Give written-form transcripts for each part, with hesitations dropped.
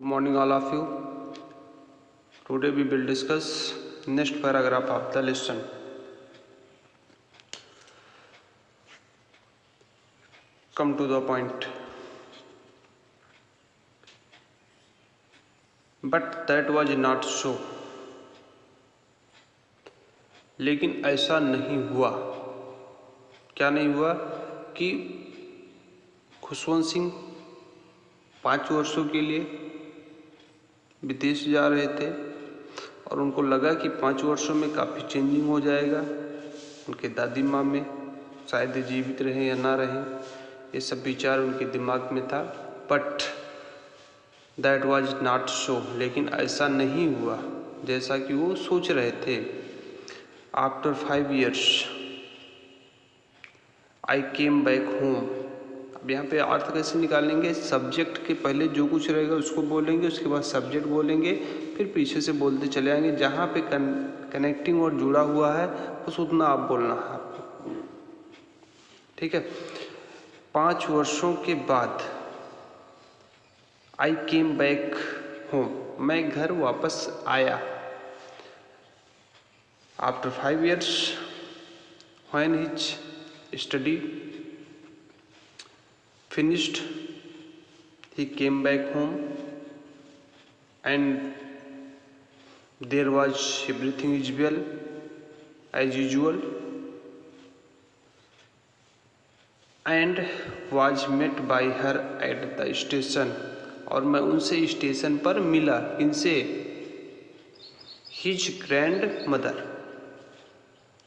Good morning all of you. Today we will discuss next paragraph of the lesson. Come to the point. But that was not so. लेकिन ऐसा नहीं हुआ. क्या नहीं हुआ कि खुशवंत सिंह 5 वर्षों के लिए विदेश जा रहे थे और उनको लगा कि 5 वर्षों में काफ़ी चेंजिंग हो जाएगा. उनके दादी माँ में शायद जीवित रहे या ना रहे, ये सब विचार उनके दिमाग में था. But that was not so. लेकिन ऐसा नहीं हुआ जैसा कि वो सोच रहे थे. आफ्टर 5 years आई केम बैक होम. अब यहाँ पे अर्थ कैसे निकालेंगे? सब्जेक्ट के पहले जो कुछ रहेगा उसको बोलेंगे, उसके बाद सब्जेक्ट बोलेंगे, फिर पीछे से बोलते चले आएंगे. जहाँ पे कनेक्टिंग और जुड़ा हुआ है बस उतना आप बोलना है आपको. ठीक है. 5 वर्षों के बाद आई केम बैक होम, मैं घर वापस आया. After 5 years when his study finished, he came back home and there was everything is well as usual and was met by her at the station. और मैं उनसे स्टेशन पर मिला. इनसे हिज ग्रैंड मदर.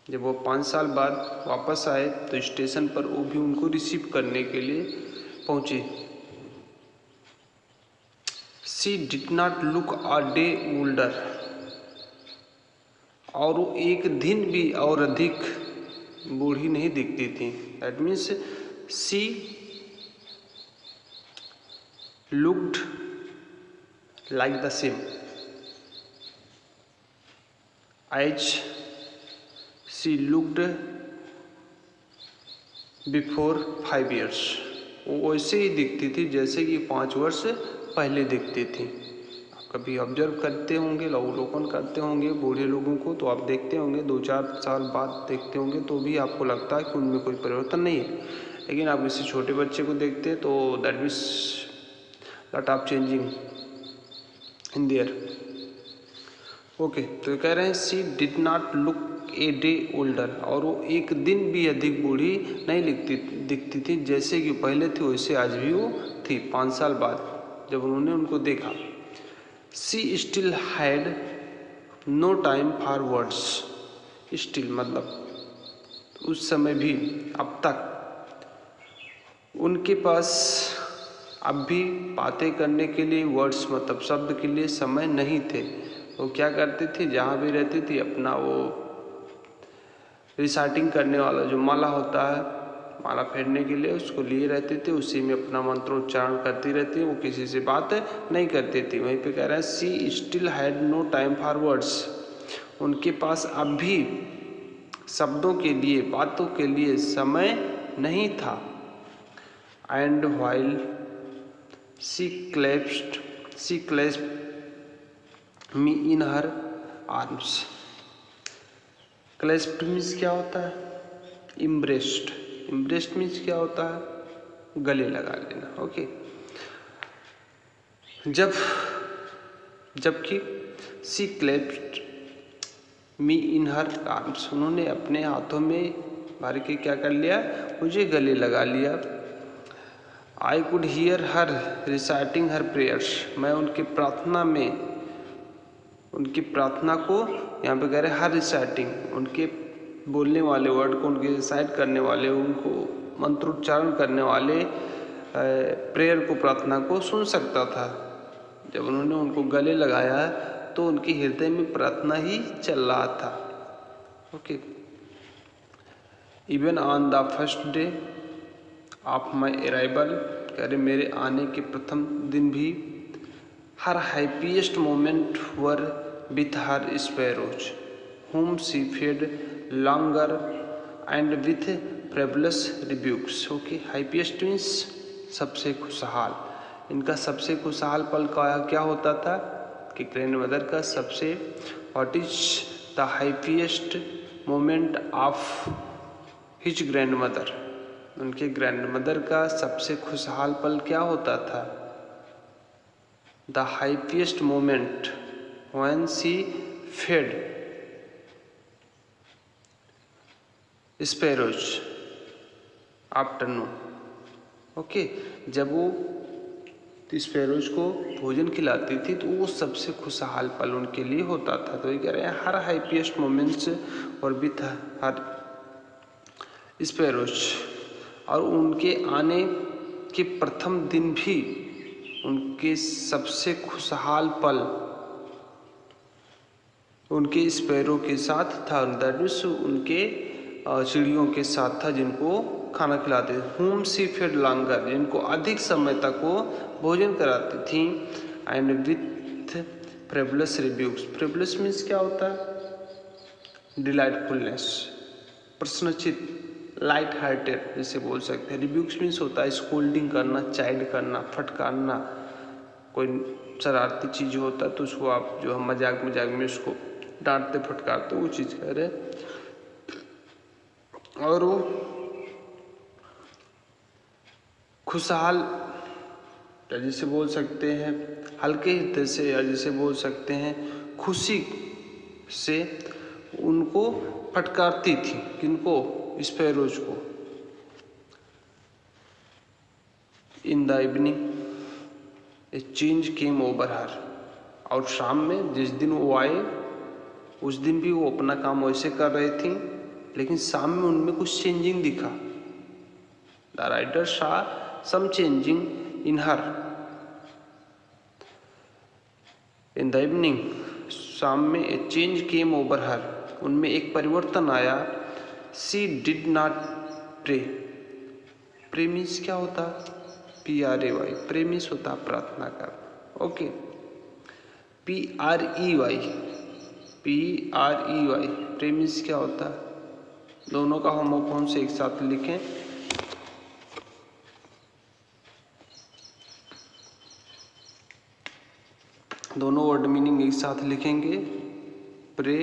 जब वो 5 साल बाद वापस आए तो स्टेशन पर वो भी उनको रिसीव करने के लिए पहुंचे. She did not look a day older. और वो एक दिन भी और अधिक बूढ़ी नहीं दिखती थी. That means she looked like the same age she looked before 5 years. वो वैसे ही दिखती थी जैसे कि 5 वर्ष पहले दिखती थी. आप कभी ऑब्जर्व करते होंगे, अवलोकन करते होंगे बूढ़े लोगों को, तो आप देखते होंगे 2-4 साल बाद देखते होंगे तो भी आपको लगता है कि उनमें कोई परिवर्तन नहीं है. लेकिन आप किसी छोटे बच्चे को देखते हैं तो that means lot of changing in their. Okay. तो कह रहे हैं she did not look a day older. और वो एक दिन भी अधिक बूढ़ी नहीं दिखती थी. जैसे कि पहले थी वैसे आज भी वो थी 5 साल बाद जब उन्होंने उनको देखा. She still had no time for words. Still मतलब उस समय भी, अब तक उनके पास अब भी बातें करने के लिए, वर्ड्स मतलब शब्द के लिए समय नहीं थे. वो क्या करती थी, जहाँ भी रहती थी अपना वो रिसाइटिंग करने वाला जो माला होता है, माला फेरने के लिए उसको लिए रहते थे, उसी में अपना मंत्रोच्चारण करती रहती है. वो किसी से बात नहीं करती थी. वहीं पे कह रहा है she still had no time for words. उनके पास अब भी शब्दों के लिए, बातों के लिए समय नहीं था. And while she clasped me in her arms. Clasped means क्या होता है? इम्ब्रेस्ड. इम्ब्रेस्ड मीन्स क्या होता है? गले लगा लेना. ओके. जबकि she clasped me in her arms, उन्होंने अपने हाथों में भर के क्या कर लिया? मुझे गले लगा लिया. I could hear her reciting her prayers. मैं उनकी प्रार्थना को यहाँ पे कह रहे हर रिसाइटिंग, उनके बोलने वाले वर्ड को, उनके रिसाइट करने वाले, उनको मंत्रोच्चारण करने वाले प्रेयर को, प्रार्थना को सुन सकता था. जब उन्होंने उनको गले लगाया तो उनके हृदय में प्रार्थना ही चल रहा था. Okay. Even on the first day of my arrival, कह रहे मेरे आने के प्रथम दिन भी, her happiest moment were with her sparrows, whom she fed longer and with frivolous rebukes. Okay, happiest means सबसे खुशहाल. इनका सबसे खुशहाल पल क्या होता था कि ग्रैंड मदर का सबसे what is the happiest moment of his grand mother, उनके ग्रैंड मदर का सबसे खुशहाल पल क्या होता था? The happiest moment when she fed sparrows afternoon. Okay, जब वो स्पैरोज को भोजन खिलाती थी तो वो सबसे खुशहाल पल उनके लिए होता था। तो ये कह रहे हैं हर हैप्पीएस्ट मोमेंट्स और विथ हर स्पैरोज, और उनके आने के प्रथम दिन भी उनके सबसे खुशहाल पल उनके स्पैरो के साथ था, दैट मीन्स उनके चिड़ियों के साथ था जिनको खाना खिलाते थे। होम सी फेड लॉन्गर, जिनको अधिक समय तक वो भोजन कराती थी। एंड विथ फ्रेबुलस रिव्यूज, फ्रेबुलस मीन्स क्या होता है? डिलाइटफुलनेस, प्रश्नचित, लाइट हार्टेड जैसे बोल सकते हैं। रिव्यूज मीन्स होता है स्कोल्डिंग करना, चाइल्ड करना, फटकारना, कोई शरारती चीज होता है तो उसको आप जो हम मजाक में उसको डांटते फटकारते वो चीज कह रहे हैं। और वो खुशहाल जिसे बोल सकते हैं हल्के हृदय से, या जिसे बोल सकते हैं खुशी से उनको फटकारती थी। किनको? स्पैरोज को। इन the evening A change came over हर, और शाम में जिस दिन वो आए उस दिन भी वो अपना काम वैसे कर रही थी, लेकिन शाम में उनमें कुछ चेंजिंग दिखा। The writer saw some changing in her in the evening, शाम में ए चेंज केम ओवर हर, उनमें एक परिवर्तन आया। She did not pray, pray means क्या होता? PRAY, प्रे मीन्स होता प्रार्थना कर। ओके, PREY, प्रे मीन्स क्या होता? दोनों का होमोफोन से एक साथ लिखें। दोनों वर्ड मीनिंग एक साथ लिखेंगे, प्रे,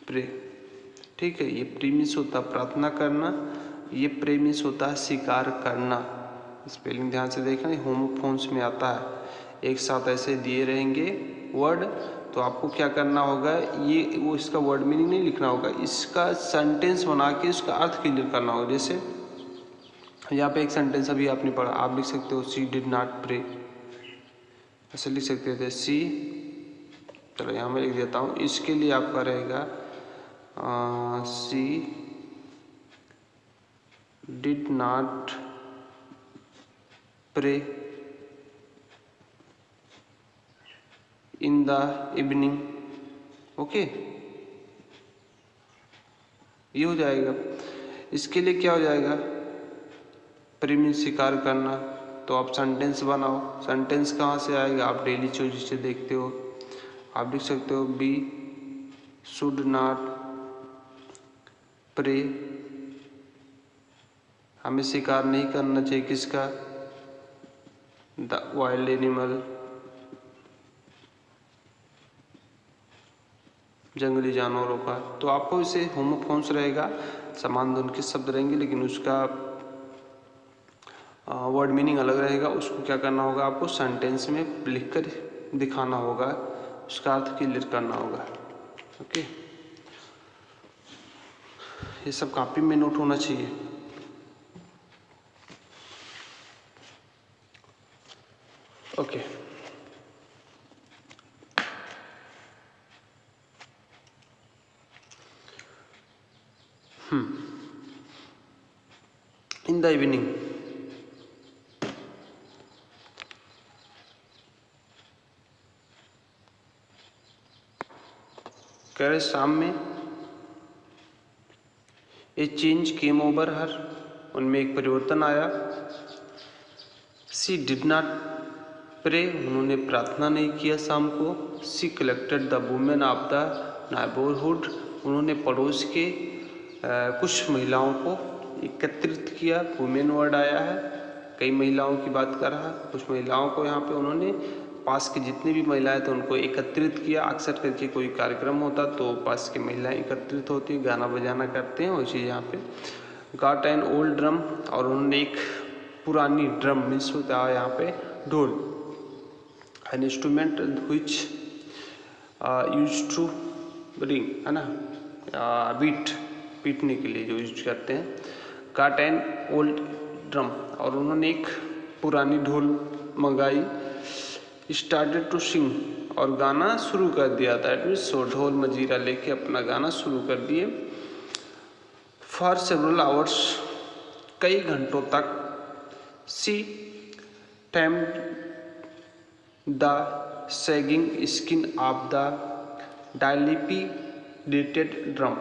प्रे। ठीक है, ये प्रे मीन्स होता प्रार्थना करना, ये प्रे मीन्स होता है स्वीकार करना। स्पेलिंग ध्यान से देखना, होमोफोन्स में आता है। एक साथ ऐसे दिए रहेंगे वर्ड, तो आपको क्या करना होगा, ये वो इसका वर्ड मीनिंग नहीं लिखना होगा, इसका सेंटेंस बना के उसका अर्थ क्लियर करना होगा। जैसे यहाँ पे एक सेंटेंस अभी आपने पढ़ा, आप लिख सकते हो शी डिड नॉट प्रे, ऐसे लिख सकते थे सी। चलो यहाँ मैं लिख देता हूँ, इसके लिए आपका रहेगा she did not pray in the evening. Okay, ये हो जाएगा। इसके लिए क्या हो जाएगा? प्रे मीन्स स्वीकार करना, तो आप सेंटेंस बनाओ। सेंटेंस कहाँ से आएगा? आप डेली चीज से देखते हो, आप लिख सकते हो बी शुड नॉट प्रे, हमें स्वीकार नहीं करना चाहिए किसका? द वाइल्ड एनिमल, जंगली जानवरों का। तो आपको इसे होमोफोन्स रहेगा, समान ध्वनि के शब्द रहेंगे, लेकिन उसका वर्ड मीनिंग अलग रहेगा। उसको क्या करना होगा? आपको सेंटेंस में लिखकर दिखाना होगा, उसका अर्थ क्लियर करना होगा। ओके, ये सब कॉपी में नोट होना चाहिए। ओके, इन द इवनिंग, कह रहे शाम में, ए चेंज केम ओवर हर, उनमें एक परिवर्तन आया। सी डिड नॉट प्रे, उन्होंने प्रार्थना नहीं किया शाम को। She collected the women of the neighbourhood, उन्होंने पड़ोस के कुछ महिलाओं को एकत्रित किया। वुमेन वर्ड आया है, कई महिलाओं की बात कर रहा है। कुछ महिलाओं को यहाँ पे उन्होंने पास की जितनी भी महिलाएं थे उनको एकत्रित किया। अक्सर करके कोई कार्यक्रम होता तो पास की महिलाएं एकत्रित होती, गाना बजाना करते हैं, वैसे यहाँ पे गॉट एन ओल्ड ड्रम, और उन्होंने एक पुरानी ड्रम मीन्स होता है यहाँ पे dhol, an instrument which use to ring, है ना, बीट, पीटने के लिए जो यूज करते हैं। गॉट एन ओल्ड ड्रम, और उन्होंने एक पुरानी ढोल मंगाई। स्टार्टेड टू सिंग, और गाना शुरू कर दिया। दैट मीन्स ढोल मजीरा लेके अपना गाना शुरू कर दिए। फॉर सेवरल आवर्स, कई घंटों तक। सी टैम the sagging skin of the dilapidated drum.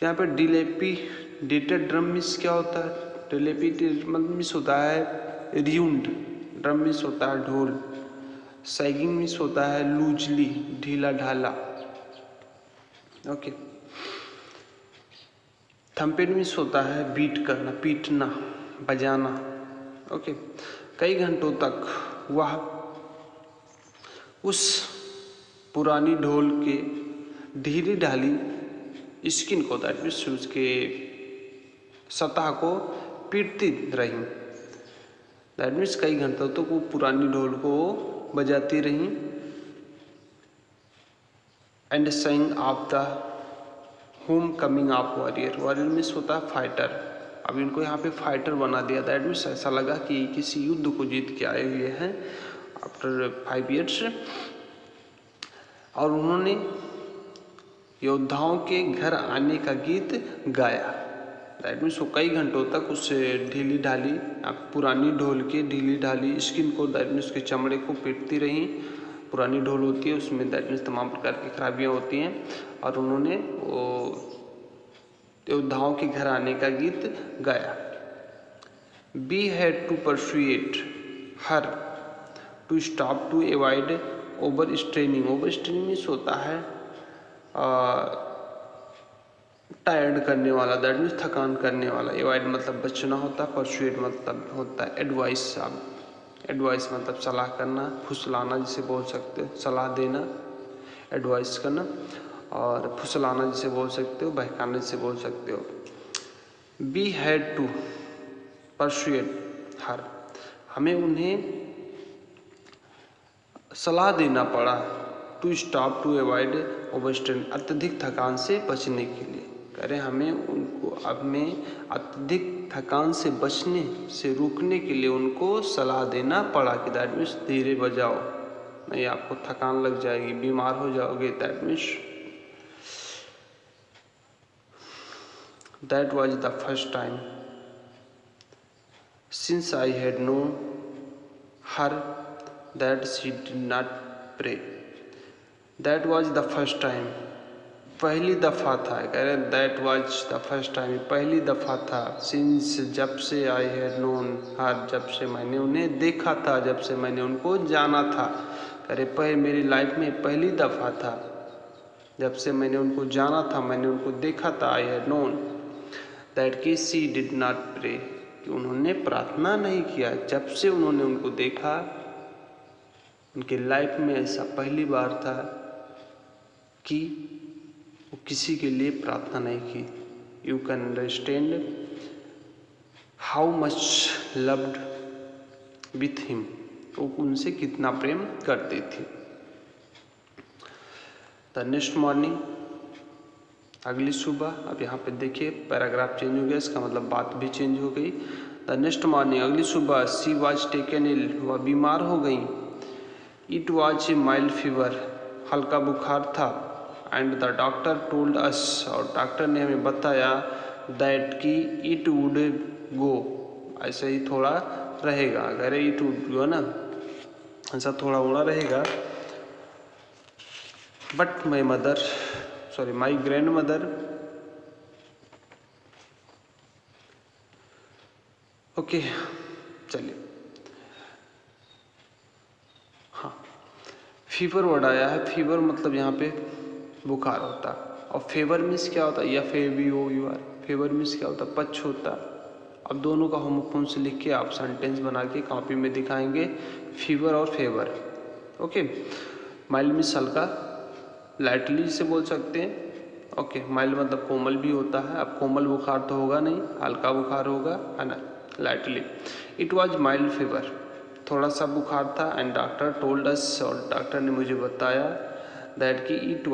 यहाँ पे डिलेपिडेटेड ड्रम मीन्स क्या होता है? डिलेपिडेटेड मीन्स होता है रियूंड, ड्रम मीन्स होता है ढोल, सैगिंग मीन्स होता है लूजली, ढीला ढाला। ओके, थम्पेड मीन्स होता है बीट करना, पीटना, बजाना। ओके, कई घंटों तक वह उस पुरानी ढोल के ढीली ढाली स्किन को, दैट मीन्स उसके सतह को पीटती रही। दैट मीन्स कई घंटों तक वो पुरानी ढोल को बजाती रही। And saying of the home coming of warrior, warrior means होता है फाइटर। अब इनको यहाँ पे फाइटर बना दिया। दैट मीन्स ऐसा लगा कि किसी युद्ध को जीत के आए हुए हैं आफ्टर 5 years। और उन्होंने योद्धाओं के घर आने का गीत गाया। दैट मीन्स वो कई घंटों तक उस ढीली ढाली पुरानी ढोल के ढीली ढाली स्किन को, दैट मीन्स उसके चमड़े को पीटती रही। पुरानी ढोल होती है, उसमें दैट मीन्स तमाम प्रकार की खराबियाँ होती हैं। और उन्होंने वो योद्धाओं के घर आने का गीत गाया। We had to persuade her to stop to avoid over straining. Over straining means होता है टायर्ड करने वाला, दैट मीन्स थकान करने वाला। अवॉइड मतलब बचना होता है, परसुएट मतलब होता है एडवाइस। आप एडवाइस मतलब सलाह करना, फुसलाना जिसे बोल सकते हो, सलाह देना, एडवाइस करना। और फुसलाना जिसे बोल सकते हो, बहकाना जिसे बोल सकते हो। We had to persuade her, हमें उन्हें सलाह देना पड़ा। To stop to avoid overstrain, अत्यधिक थकान से बचने के लिए। कह रहे हमें उनको हमें अत्यधिक थकान से बचने से रोकने के लिए उनको सलाह देना पड़ा कि दैट मीन्स धीरे बजाओ, नहीं आपको थकान लग जाएगी, बीमार हो जाओगे। That means that was the first time since I had known her that she did not pray. That was the first time, पहली दफ़ा था। कह रहे that was the first time, पहली दफ़ा था। सिंस जब से, आई हैड नोन हर जब से मैंने उन्हें देखा था, जब से मैंने उनको जाना था। कह रहे पहले मेरी लाइफ में पहली दफ़ा था जब से मैंने उनको जाना था, मैंने उनको देखा था। आई हैड नोन दैट की शी डिड नॉट प्रे, कि उन्होंने प्रार्थना नहीं किया। जब से उन्होंने उनको देखा, उनके लाइफ में ऐसा पहली बार था कि वो किसी के लिए प्रार्थना नहीं की। You can understand how much loved with him, वो उनसे कितना प्रेम करती थी। द नेक्स्ट मॉर्निंग, अगली सुबह। अब यहाँ पे देखिए पैराग्राफ चेंज हो गया, इसका मतलब बात भी चेंज हो गई। द नेक्स्ट मॉर्निंग, अगली सुबह। सी वॉज टेकन इल, वह बीमार हो गई। It was a mild fever, हल्का बुखार था। And the doctor told us, और डॉक्टर ने हमें बताया दैट कि इट वुड गो, ऐसे ही थोड़ा रहेगा। अगर इट वुड गो ना, ऐसा थोड़ा थोड़ा रहेगा। But my mother, sorry my grand mother, okay चलिए। हाँ, फीवर वर्ड आया है। फीवर मतलब यहाँ पे बुखार होता है। और फेवर मीन्स क्या होता है? या फेवी हो यू आर, फेवर मीन्स क्या होता है? पक्ष होता। अब दोनों का होमोफोन्स लिख के आप सेंटेंस बना के कॉपी में दिखाएंगे, फीवर और फेवर। ओके, माइल्ड मीन्स हल्का, लाइटली से बोल सकते हैं। ओके, माइल्ड मतलब कोमल भी होता है। अब कोमल बुखार तो होगा नहीं, हल्का बुखार होगा, है ना, lightly. It was mild fever, थोड़ा सा बुखार था। एंड डॉक्टर टोल्ड अस, और डॉक्टर ने मुझे बताया दैट कि इट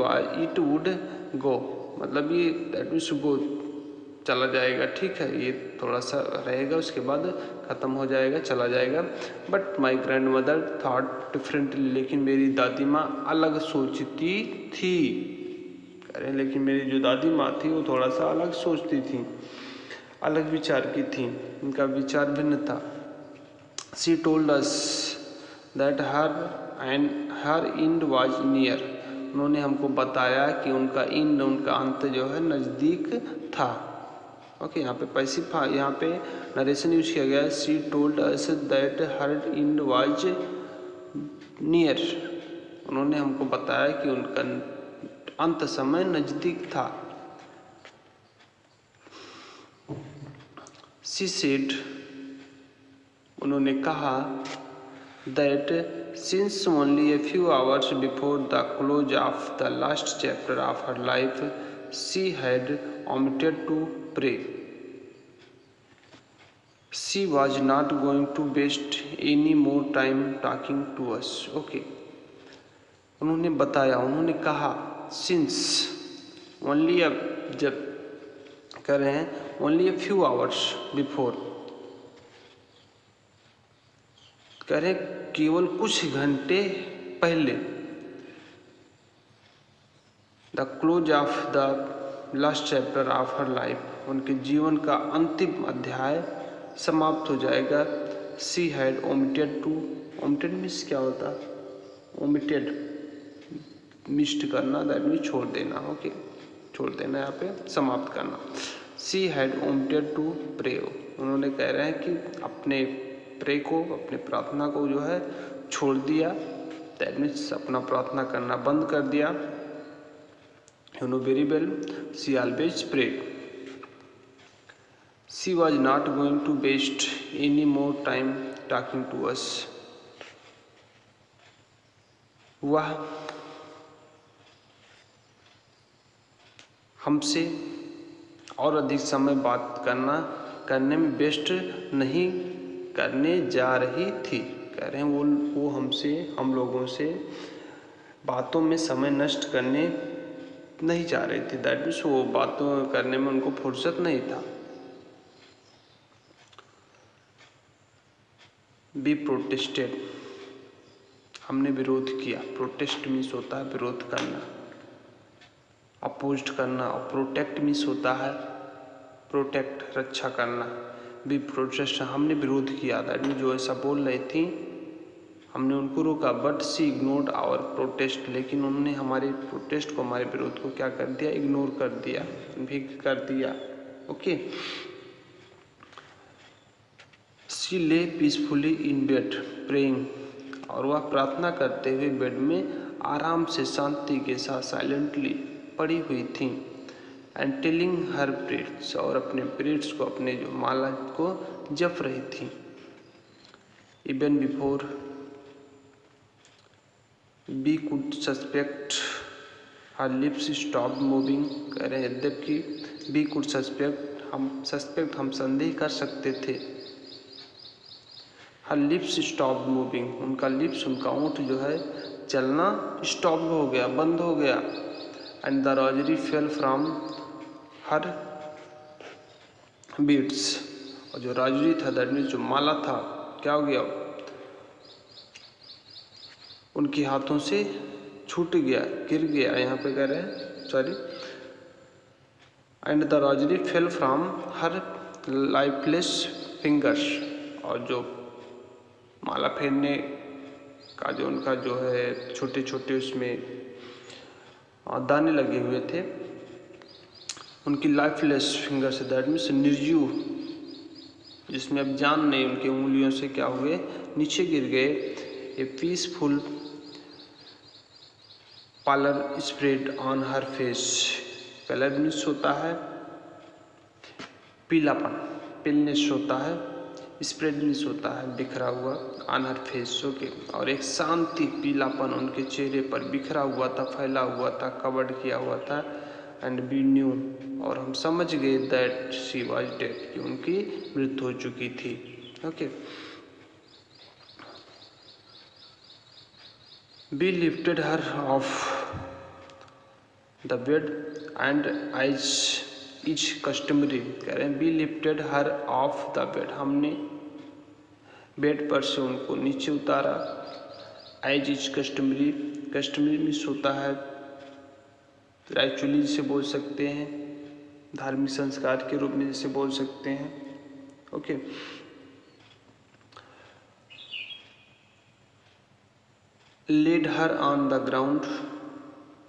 वुड गो, मतलब ये दैट मीन्स गो, चला जाएगा, ठीक है, ये थोड़ा सा रहेगा, उसके बाद ख़त्म हो जाएगा, चला जाएगा। But my grand mother thought differently, लेकिन मेरी दादी माँ अलग सोचती थी। कह रहे हैं लेकिन मेरी जो दादी माँ थी वो थोड़ा सा अलग सोचती थी, अलग विचार की थी, इनका विचार भिन्न था। She told us that her and was near, उन्होंने हमको बताया कि उनका एंड, उनका अंत जो है नज़दीक था। ओके, यहाँ पे पैसिव, यहाँ पे नरेशन यूज किया गया है। She told us that her and was near, उन्होंने हमको बताया कि उनका अंत समय नज़दीक था। शी सेड, उन्होंने कहा that since only a few hours before the close of the last chapter of her life, she had omitted to pray. She was not going to waste any more time talking to us. Okay. उन्होंने बताया, उन्होंने कहा since only a, जब कर रहे हैं only a few hours before, कह रहे केवल कुछ घंटे पहले, the close of the last chapter of her life, उनके जीवन का अंतिम अध्याय समाप्त हो जाएगा। She had omitted to, omitted means क्या होता है, ओमिटेड मिस्ड करना, दैट मीन्स छोड़ देना। ओके, छोड़ देना, यहाँ पे समाप्त करना। She had omitted to pray, उन्होंने कह रहे हैं कि अपने प्रे को, अपने प्रार्थना को जो है छोड़ दिया, दैट मीन्स अपना प्रार्थना करना बंद कर दिया। You know very well, she always prayed. She was not going to waste any more time talking to us, वह हमसे और अधिक समय बात करने में वेस्ट नहीं करने जा रही थी। कह रहे हैं वो हमसे, हम लोगों से बातों में समय नष्ट करने नहीं जा रही थी, दैट मीन्स वो बातों करने में उनको फुर्सत नहीं था। बी प्रोटेस्टेड, हमने विरोध किया। प्रोटेस्ट मीन्स होता है विरोध करना, अपोज्ड करना, और प्रोटेक्ट मीन्स होता है प्रोटेक्ट, रक्षा करना। बी प्रोटेस्ट, हमने विरोध किया, दैट मीन्स जो ऐसा बोल रही थी हमने उनको रोका। But she ignored our protest, लेकिन उन्होंने हमारे प्रोटेस्ट को, हमारे विरोध को क्या कर दिया, इग्नोर कर दिया, भी कर दिया। ओके, सी ले पीसफुली इन बेड प्रेइंग, और वह प्रार्थना करते हुए बेड में आराम से शांति के साथ साइलेंटली पड़ी हुई थी। एंड टेलिंग हर ब्रीड्स, और अपने ब्रीड्स को, अपने जो माला को जप रही थी। Even before we could suspect her lips stop moving, कह रहे हैं यद्यपि बी कुड सस्पेक्ट, हम संदेह कर सकते थे। हर लिप्स स्टॉप मूविंग, उनका लिप्स, उनका ओंठ जो है चलना स्टॉप हो गया, बंद हो गया। And the rosary fell from her beads, और जो रोजरी था, दैट मीन्स जो माला था, क्या हो गया, उनके हाथों से छूट गया, गिर गया। यहाँ पे कह रहे हैं sorry, and the rosary fell from her lifeless fingers, और जो माला फेरने का जो उनका जो है छोटे छोटे उसमें दाने लगे हुए थे, उनकी लाइफलेस फिंगर्स, दैट मीन्स निर्जीव, जिसमें अब जान नहीं, उनकी उंगलियों से क्या हुए, नीचे गिर गए। ए peaceful parlour spread on her face, colour means होता है पीलापन, पिलनेस होता है, स्प्रेडनेस होता है, बिखरा हुआ ऑन हर फेस, ओके। और एक शांति पीलापन उनके चेहरे पर बिखरा हुआ था, फैला हुआ था, कवर्ड किया हुआ था। एंड वी न्यू, और हम समझ गए दैट शी वाज डेड, कि उनकी मृत्यु हो चुकी थी, okay. We lifted her off the bed and as is customary, कह रहे हैं we lifted her off the bed, हमने बेड पर से उनको नीचे उतारा। As is customary, customary means होता है राइचुअली जिसे बोल सकते हैं, धार्मिक संस्कार के रूप में जिसे बोल सकते हैं, okay. Laid her on the ground,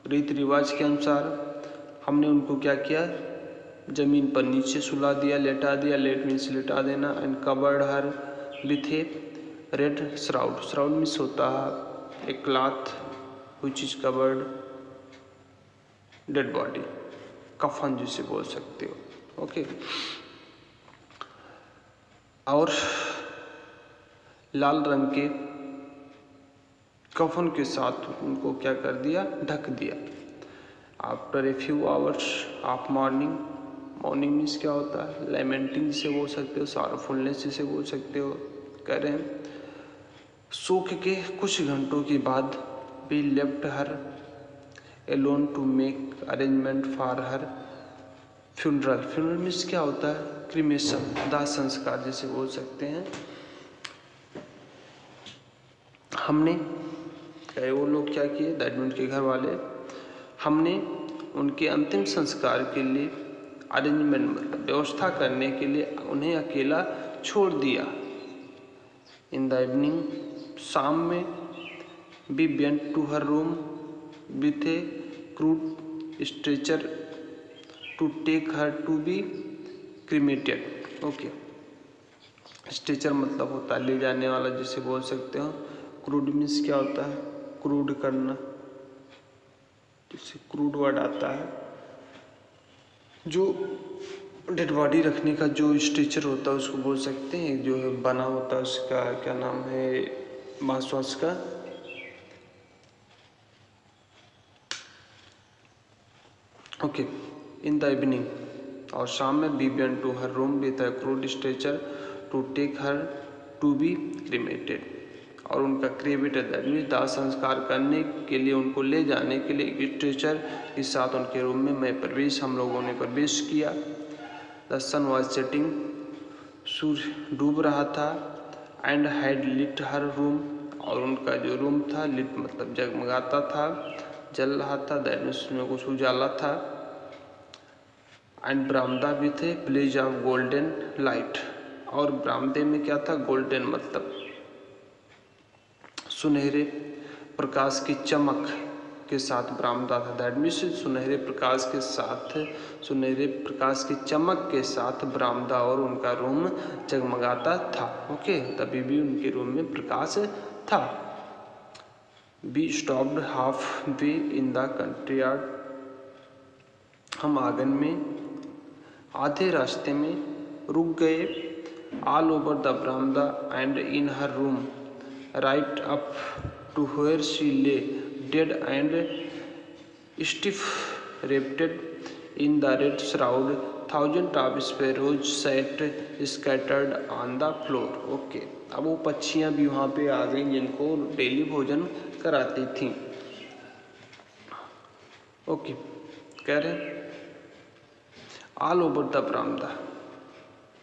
रीति रिवाज के अनुसार हमने उनको क्या किया, जमीन पर नीचे सुला दिया, लेटा दिया, लेट मीन्स लेटा देना। And covered her with A red shroud, shroud means होता है एक cloth which is covered dead body, कफन जिसे बोल सकते हो, ओके। और लाल रंग के कफन के साथ उनको क्या कर दिया, ढक दिया। After a few hours of morning, morning means क्या होता है, लैमेंटिंग जिसे बोल सकते हो, सॉरोफुलनेस जिसे बोल सकते हो, कह रहे हैं शोक के कुछ घंटों के बाद we left her alone to make arrangement for her funeral, funeral means क्या होता है, क्रिमेशन, दाह संस्कार जिसे बोल सकते हैं। हमने वो लोग क्या किए, दैट मीन्स के घर वाले, हमने उनके अंतिम संस्कार के लिए अरेंजमेंट मतलब व्यवस्था करने के लिए उन्हें अकेला छोड़ दिया। इन द इवनिंग, शाम में, we went to her room with a crude stretcher to take her to be cremated, okay. Stretcher मतलब होता है ले जाने वाला जिसे बोल सकते हो। क्रूड मीन्स क्या होता है, क्रूड करना, जिससे क्रूड वर्ड आता है, जो डेड बॉडी रखने का जो स्ट्रेचर होता है उसको बोल सकते हैं, जो है बना होता है उसका क्या नाम है, बांस वांस का, ओके। इन द इवनिंग, और शाम में, we went to her room with a crude stretcher to take her to be cremated, और उनका क्रीमेटेड दैट मीन्स दाह संस्कार करने के लिए उनको ले जाने के लिए एक स्ट्रेचर के साथ उनके रूम में हम लोगों ने प्रवेश किया। द सन वॉज सेटिंग, सूर्य डूब रहा था। And had lit her room, और उनका जो रूम था, लिट मतलब जगमगाता था, जल रहा था, दैट मीन्स उसमें कुछ उजाला था। एंड बरामदा भी थे ब्लेज ऑफ गोल्डन लाइट, और बरामदे में क्या था, गोल्डन मतलब सुनहरे प्रकाश की चमक के साथ बरामदा था, दैट मीन्स सुनहरे प्रकाश के साथ, सुनहरे प्रकाश की चमक के साथ बरामदा और उनका रूम जगमगाता था, ओके। तभी भी उनके रूम में प्रकाश था। We stopped halfway in the country yard, हम आंगन में आधे रास्ते में रुक गए। ऑल ओवर द बरामदा and in her room, right up to where she lay dead and stiff wrapped in the red shroud, thousand of sparrows sat scattered on the floor, okay. अब वो पक्षियाँ भी वहाँ पे आ गई जिनको डेली भोजन कराती थी, ओके। कह रहे ऑल ओवर द बरामदा,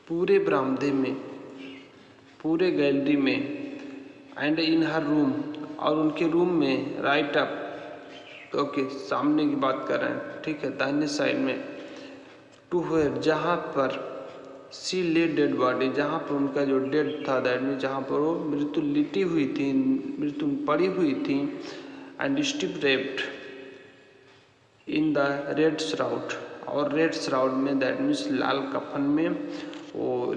पूरे बरामदे में, पूरे गैलरी में, एंड इन हर रूम, और उनके रूम में, राइट अप, ओके, सामने की बात कर रहे हैं, ठीक है, दाहिने साइड में, टू वेयर, जहाँ पर सी ले डेड बॉडी, जहाँ पर उनका जो डेड था, दैट मीन जहाँ पर वो मृत्यु लिटी हुई थी, मृत्यु पड़ी हुई थी। And stiff raped in the red shroud, और रेड श्राउड में, दैट मीन्स लाल कफन में, वो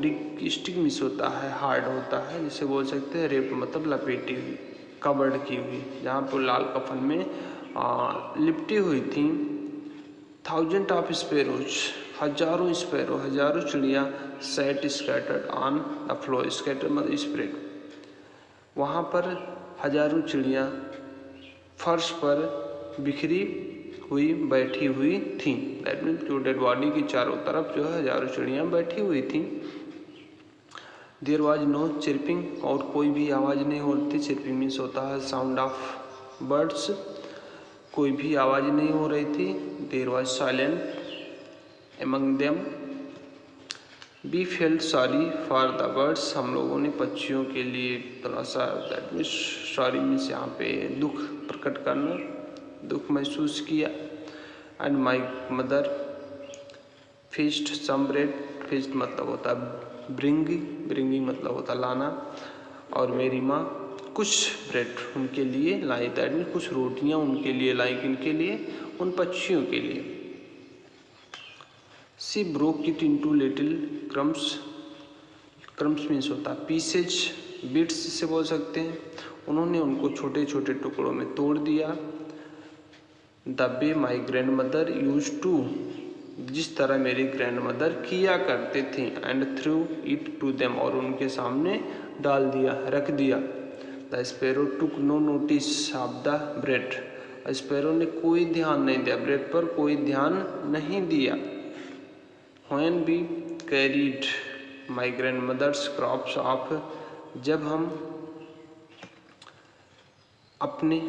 स्टिक मिस होता है, हार्ड होता है, जिसे बोल सकते हैं रेप मतलब लपेटी हुई, कवर्ड की हुई, जहाँ पर लाल कफन में लिपटी हुई थी। थाउजेंड ऑफ स्पैरोज, हजारों स्पैरो, हजारों चिड़िया sat scattered on the floor, scatter मतलब स्प्रेड, वहाँ पर हजारों चिड़िया फर्श पर बिखरी हुई बैठी हुई थी। दैट मीन्स जो डेड बॉडी की चारों तरफ जो है हजारों चिड़िया बैठी हुई थी। देयर वॉज नो चिरपिंग, और कोई भी आवाज़ नहीं हो रही थी। चिरपिंग मीन्स होता है साउंड ऑफ बर्ड्स, कोई भी आवाज़ नहीं हो रही थी। There was silent among them, we felt sorry for the birds, हम लोगों ने पक्षियों के लिए थोड़ा सा, दैट मीन्स सॉरी मीन्स यहाँ पे दुख प्रकट करना, दुख महसूस किया। And my mother fished some bread, fished मतलब होता है ब्रिंगिंग, ब्रिंगिंग मतलब होता लाना, और मेरी माँ कुछ ब्रेड उनके लिए लाई, दैट मीन्स कुछ रोटियाँ उनके लिए लाई, किनके लिए, उन पक्षियों के लिए। She broke it into little crumbs, crumbs means होता है पीसेज, बिट्स से बोल सकते हैं। उन्होंने उनको छोटे छोटे टुकड़ों में तोड़ दिया। The way my grandmother use to, जिस तरह मेरी ग्रैंड मदर किया करते थे। And threw it to them, और उनके सामने डाल दिया, रख दिया। The sparrow took no notice of the bread, sparrow ने कोई ध्यान नहीं दिया, ब्रेड पर कोई ध्यान नहीं दिया। When we carried my grandmother's corpse off, जब हम अपने,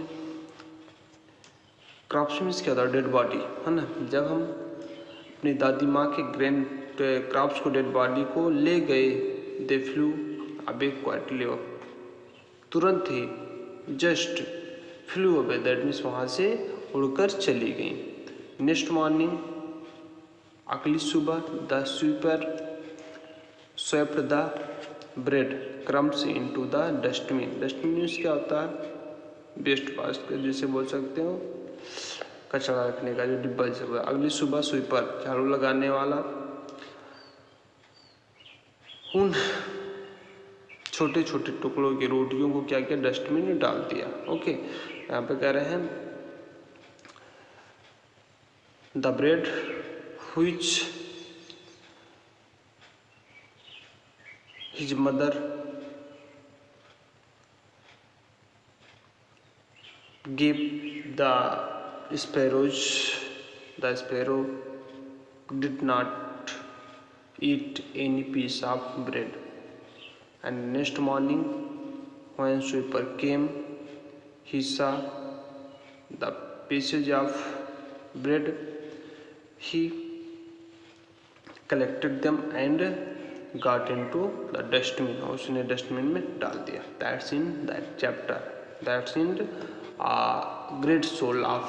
क्रॉप्स मीन्स क्या होता है, डेड बॉडी है ना, जब हम अपनी दादी माँ के ग्रैंड क्रॉप्स को, डेड बॉडी को ले गए। दे फ्लू अबे क्वाइटली, तुरंत ही, जस्ट फ्लू अबे, दैट मीन्स वहाँ से उड़कर चली गई। नेक्स्ट मॉर्निंग, अगली सुबह, the sweeper swept the bread crumbs into the dustbin, dustbin means क्या होता है, वेस्ट बास्केट जिसे बोल सकते हो, कचरा रखने का जो डिब्बा जिसे। अगली सुबह स्वीपर झाड़ू लगाने वाला उन छोटे छोटे टुकड़ों की रोटियों को क्या किया, डस्टबिन में डाल दिया। ओके, यहाँ पे कह रहे हैं the bread which his mother give the sparrows, the sparrow did not eat any piece of bread. And next morning, when sweeper came, he saw the pieces of bread. He collected them and got into the dustbin. उसने dustbin में डाल दिया। That's in that chapter. That's in great soul of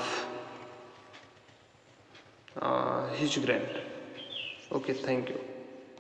his grand. Okay, thank you.